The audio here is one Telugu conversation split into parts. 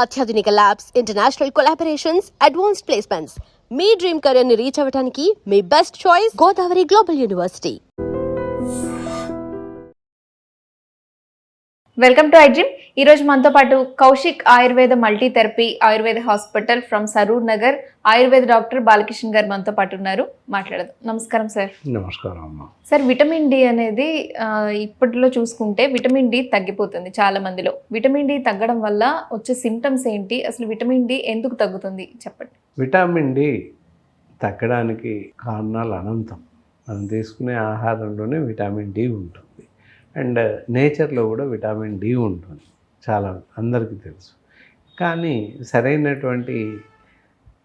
అత్యాధునిక labs, international collaborations, advanced placements. మీ డ్రీమ్ కెరీర్ ని రీచ్ అవ్వడానికి మీ best choice Godavari global university. Welcome to iDream. ఈ రోజు మనతో పాటు Kaushik Ayurveda multi therapy Ayurveda hospital from Saroor Nagar Ayurveda doctor Balakrishna garu మనతో పాటు ఉన్నారు. మాట్లాడదాం. నమస్కారం సార్. నమస్కారం అమ్మా. సార్, విటమిన్ డి అనేది ఇప్పట్లో చూసుకుంటే విటమిన్ డి తగ్గిపోతుంది చాలా మందిలో. విటమిన్ డి తగ్గడం వల్ల వచ్చే సిమ్టమ్స్ ఏంటి, అసలు విటమిన్ డి ఎందుకు తగ్గుతుంది చెప్పండి. విటమిన్ డి తగ్గడానికి కారణాలు అనంతం. మనం తీసుకునే ఆహారంలోనే విటమిన్ డి ఉంటుంది, అండ్ నేచర్లో కూడా విటమిన్ డి ఉంటుంది, చాలా అందరికీ తెలుసు. కానీ సరైనటువంటి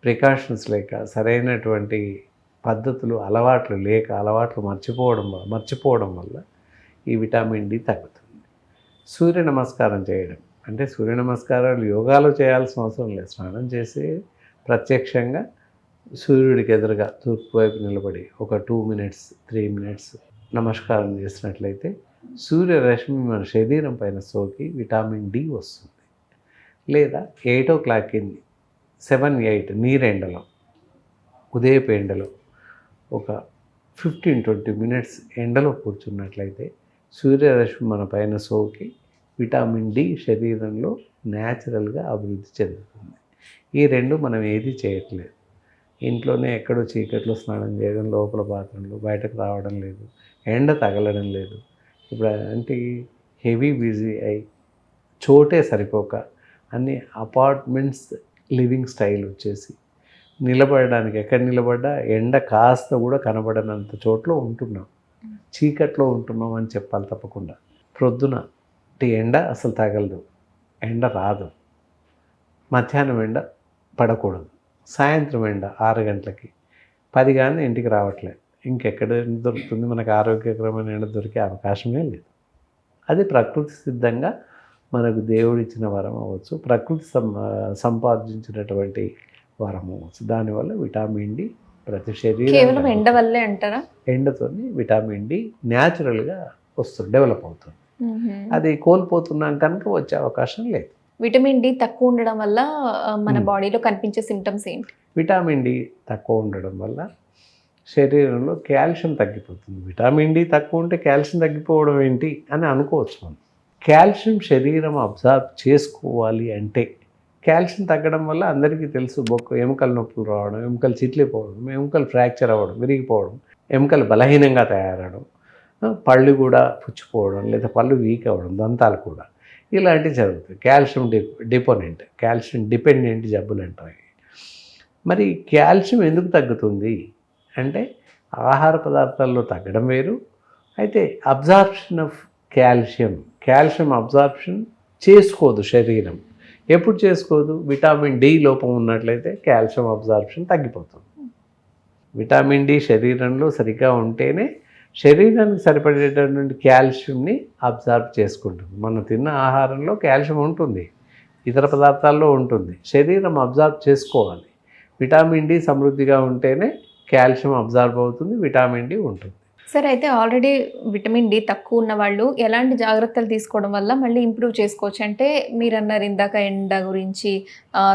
ప్రికాషన్స్ లేక, సరైనటువంటి పద్ధతులు, అలవాట్లు మర్చిపోవడం వల్ల ఈ విటమిన్ డి తగ్గుతుంది. సూర్య నమస్కారం చేయడం అంటే, సూర్య నమస్కారాలు యోగాలో చేయాల్సిన అవసరం లేదు. స్నానం చేసి ప్రత్యక్షంగా సూర్యుడికి ఎదురుగా తూర్పు వైపు నిలబడి ఒక 2 minutes 3 minutes నమస్కారం చేసినట్లయితే సూర్యరశ్మి మన శరీరం పైన సోకి విటమిన్ డి వస్తుంది. లేదా 8 o'clock 7-8 నీరెండలో, ఉదయపు ఎండలో ఒక 15-20 minutes ఎండలో కూర్చున్నట్లయితే సూర్యరశ్మి మన పైన సోకి విటమిన్ డి శరీరంలో న్యాచురల్గా అభివృద్ధి చెందుతుంది. ఈ రెండు మనం ఏది చేయట్లేదు. ఇంట్లోనే ఎక్కడో చీకట్లో స్నానం చేయడం, లోపల బాత్రూంలో, బయటకు రావడం లేదు, ఎండ తగలడం లేదు. ఇప్పుడు అంటే హెవీ బిజీ అయి చోటే సరిపోక అన్ని అపార్ట్మెంట్స్ లివింగ్ స్టైల్ వచ్చేసి నిలబడడానికి ఎక్కడ నిలబడ్డా ఎండ కాస్త కూడా కనబడనంత చోట్ల ఉంటున్నాం, చీకట్లో ఉంటున్నాం అని చెప్పాలి తప్పకుండా. ప్రొద్దున ఎండ అసలు తగలదు, ఎండ రాదు, మధ్యాహ్నం ఎండ పడకూడదు, సాయంత్రం ఎండ 6 గంటలకి 10 కానీ ఇంటికి రావట్లేదు. ఇంకెక్కడ దొరుకుతుంది మనకు ఆరోగ్యకరమైన ఎండ దొరికే అవకాశమే లేదు. అది ప్రకృతి సిద్ధంగా మనకు దేవుడిచ్చిన వరం అవ్వచ్చు, ప్రకృతి సంపాదించినటువంటి వరం అవ్వచ్చు. దానివల్ల విటమిన్ డి ప్రతి శరీరం కేవలం ఎండ వల్లే అంటారా? ఎండతో విటమిన్ డి న్యాచురల్గా వస్తుంది, డెవలప్ అవుతుంది. అది కోల్పోతున్నాం కనుక వచ్చే అవకాశం లేదు. విటమిన్ డి తక్కువ ఉండడం వల్ల మన బాడీలో కనిపించే సిమ్టమ్స్ ఏంటి? విటమిన్ డి తక్కువ ఉండడం వల్ల శరీరంలో కాల్షియం తగ్గిపోతుంది. విటమిన్ డి తక్కువ ఉంటే కాల్షియం తగ్గిపోవడం ఏంటి అని అనుకోవచ్చు మనం. కాల్షియం శరీరం అబ్జర్వ్ చేసుకోవాలి అంటే కాల్షియం తగ్గడం వల్ల అందరికీ తెలుసు, ఎముకల నొప్పులు రావడం, ఎముకలు చిట్లిపోవడం, ఎముకలు ఫ్రాక్చర్ అవ్వడం, విరిగిపోవడం, ఎముకలు బలహీనంగా తయారవడం, పళ్ళు కూడా పుచ్చిపోవడం, లేదా పళ్ళు వీక్ అవ్వడం, దంతాలు కూడా, ఇలాంటివి జరుగుతాయి. కాల్షియం డిపెండెంట్ జబ్బులు అంటాయి. మరి కాల్షియం ఎందుకు తగ్గుతుంది అంటే, ఆహార పదార్థాల్లో తగ్గడం వేరు, అయితే అబ్జార్ప్షన్ ఆఫ్ కాల్షియం అబ్జార్ప్షన్ చేసుకోదు శరీరం. ఎప్పుడు చేసుకోదు? విటమిన్ డి లోపం ఉన్నట్లయితే కాల్షియం అబ్జార్ప్షన్ తగ్గిపోతుంది. విటమిన్ డి శరీరంలో సరిగ్గా ఉంటేనే శరీరానికి సరిపడేటటువంటి కాల్షియంని అబ్జర్వ్ చేసుకుంటుంది. మనం తిన్న ఆహారంలో కాల్షియం ఉంటుంది, ఇతర పదార్థాల్లో ఉంటుంది, శరీరం అబ్జర్వ్ చేసుకోవాలి. విటమిన్ డి సమృద్ధిగా ఉంటేనే కాల్షియం అబ్జర్వ్ అవుతుంది, విటమిన్ డి ఉంటుంది. సరే, అయితే ఆల్రెడీ విటమిన్ డి తక్కువ ఉన్న వాళ్ళు ఎలాంటి జాగ్రత్తలు తీసుకోవడం వల్ల మళ్ళీ ఇంప్రూవ్ చేసుకోవచ్చు? అంటే మీరు అన్నారు ఇందాక ఎండ గురించి,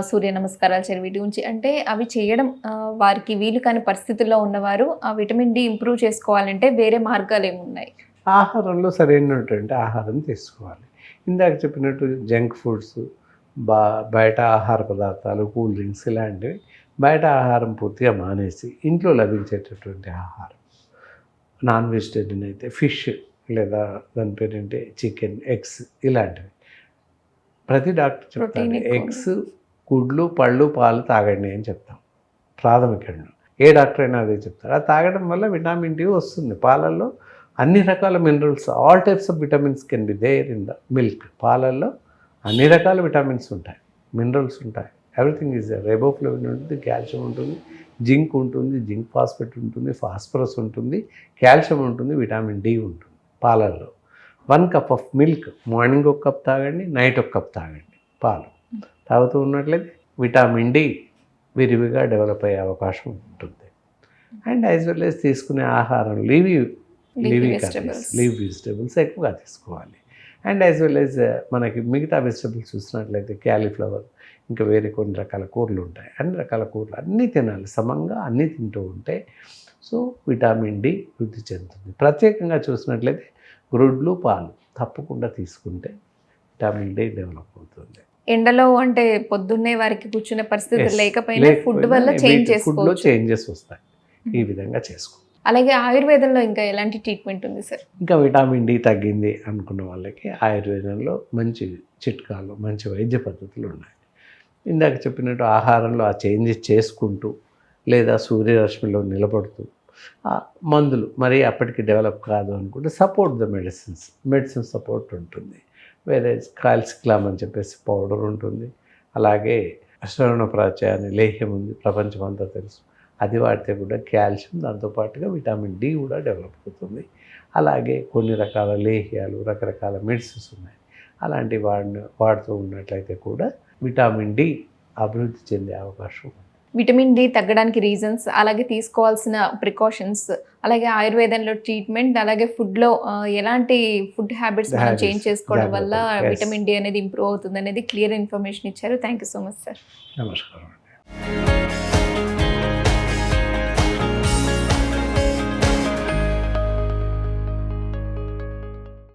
సూర్య నమస్కారాలు చేయడం, వీటి గురించి, అంటే అవి చేయడం వారికి వీలు కాని పరిస్థితుల్లో ఉన్నవారు ఆ విటమిన్ డి ఇంప్రూవ్ చేసుకోవాలంటే వేరే మార్గాలు ఏమున్నాయి? ఆహారంలో సరైనటువంటి ఆహారం తీసుకోవాలి. ఇందాక చెప్పినట్టు జంక్ ఫుడ్స్, బయట ఆహార పదార్థాలు, కూల్ డ్రింక్స్ ఇలాంటివి, బయట ఆహారం పూర్తిగా మానేసి ఇంట్లో లభించేటటువంటి ఆహారం, నాన్ వెజిటేరియన్ అయితే ఫిష్, లేదా దాని పేరేంటి చికెన్, ఎగ్స్, ఇలాంటివి. ప్రతి డాక్టర్ చెప్తాను ఎగ్స్, గుడ్లు, పళ్ళు, పాలు తాగండి అని చెప్తాం ప్రాథమికంగా. ఏ డాక్టర్ అయినా అదే చెప్తారు. అది తాగడం వల్ల విటమిన్ డి వస్తుంది. పాలల్లో అన్ని రకాల minerals, all types of vitamins can be there in the milk. పాలల్లో అన్ని రకాల విటమిన్స్ ఉంటాయి, మినరల్స్ ఉంటాయి, ఎవ్రీథింగ్ ఈజ్ దేర్. రైబోఫ్లావిన్ ఉంటుంది, కాల్షియం ఉంటుంది, జింక్ ఉంటుంది, జింక్ ఫాస్ఫేట్ ఉంటుంది, ఫాస్ఫరస్ ఉంటుంది, కాల్షియం ఉంటుంది, విటమిన్ డి ఉంటుంది పాలల్లో. 1 cup of milk, morning 1 cup తాగండి, నైట్ 1 cup తాగండి. పాలు తాగుతూ ఉన్నట్లయితే విటమిన్ డి విరివిగా డెవలప్ అయ్యే అవకాశం ఉంటుంది. అండ్ యాజ్ వెల్ యాజ్ తీసుకునే ఆహారం లీవీ వెజిటేబుల్స్ ఎక్కువగా తీసుకోవాలి. అండ్ యాజ్ వెల్ యాజ్ మనకి మిగతా వెజిటబుల్స్ చూసినట్లయితే క్యాలీఫ్లవర్, ఇంకా వేరే కొన్ని రకాల కూరలు ఉంటాయి. అన్ని రకాల కూరలు అన్నీ తినాలి, సమంగా అన్నీ తింటూ ఉంటే సో విటమిన్ డి వృద్ధి చెందుతుంది. ప్రత్యేకంగా చూసినట్లయితే గ్రుడ్లు, పాలు తప్పకుండా తీసుకుంటే విటమిన్ డి డెవలప్ అవుతుంది. ఎండలో అంటే పొద్దున్నే వారికి కూర్చునే పరిస్థితి లేకపోయినా ఫుడ్ వల్ల చేంజ్ ఫుడ్లో చేసుకోవచ్చు. చేంజెస్ వస్తాయి. ఈ విధంగా చేసుకో. అలాగే ఆయుర్వేదంలో ఇంకా ఎలాంటి ట్రీట్మెంట్ ఉంది సార్? ఇంకా విటమిన్ డి తగ్గింది అనుకున్న వాళ్ళకి ఆయుర్వేదంలో మంచి చిట్కాలు, మంచి వైద్య పద్ధతులు ఉన్నాయి. ఇందాక చెప్పినట్టు ఆహారంలో ఆ చేంజెస్ చేసుకుంటూ లేదా సూర్యరశ్మిలో నిలబడుతూ మందులు మరీ అప్పటికి డెవలప్ కాదు అనుకుంటే సపోర్ట్ ద మెడిసిన్ సపోర్ట్ ఉంటుంది. వేరే కాల్సిక్లామ్ అని చెప్పేసి పౌడర్ ఉంటుంది. అలాగే శ్రవణప్రాచ అనే లేహ్యం ఉంది, ప్రపంచం అంతా తెలుసు. అది వాడితే కూడా కాల్షియం, దాంతోపాటుగా విటమిన్ డి కూడా డెవలప్ అవుతుంది. అలాగే కొన్ని రకాల లేహ్యాలు, రకరకాల మెడిసిన్స్ ఉన్నాయి. అలాంటి వాడుతూ ఉన్నట్లయితే కూడా విటమిన్ డి అభివృద్ధి చెందే అవకాశం ఉంది. విటమిన్ డి తగ్గడానికి రీజన్స్, అలాగే తీసుకోవాల్సిన ప్రికాషన్స్, అలాగే ఆయుర్వేదంలో ట్రీట్మెంట్, అలాగే ఫుడ్లో ఎలాంటి ఫుడ్ హ్యాబిట్స్ మనం చేంజ్ చేసుకోవడం వల్ల జాగ్రత్తలు. Yes. విటమిన్ డి అనేది ఇంప్రూవ్ అవుతుంది అనేది క్లియర్ ఇన్ఫర్మేషన్ ఇచ్చారు. Thank you so much sir. నమస్కారం అండి.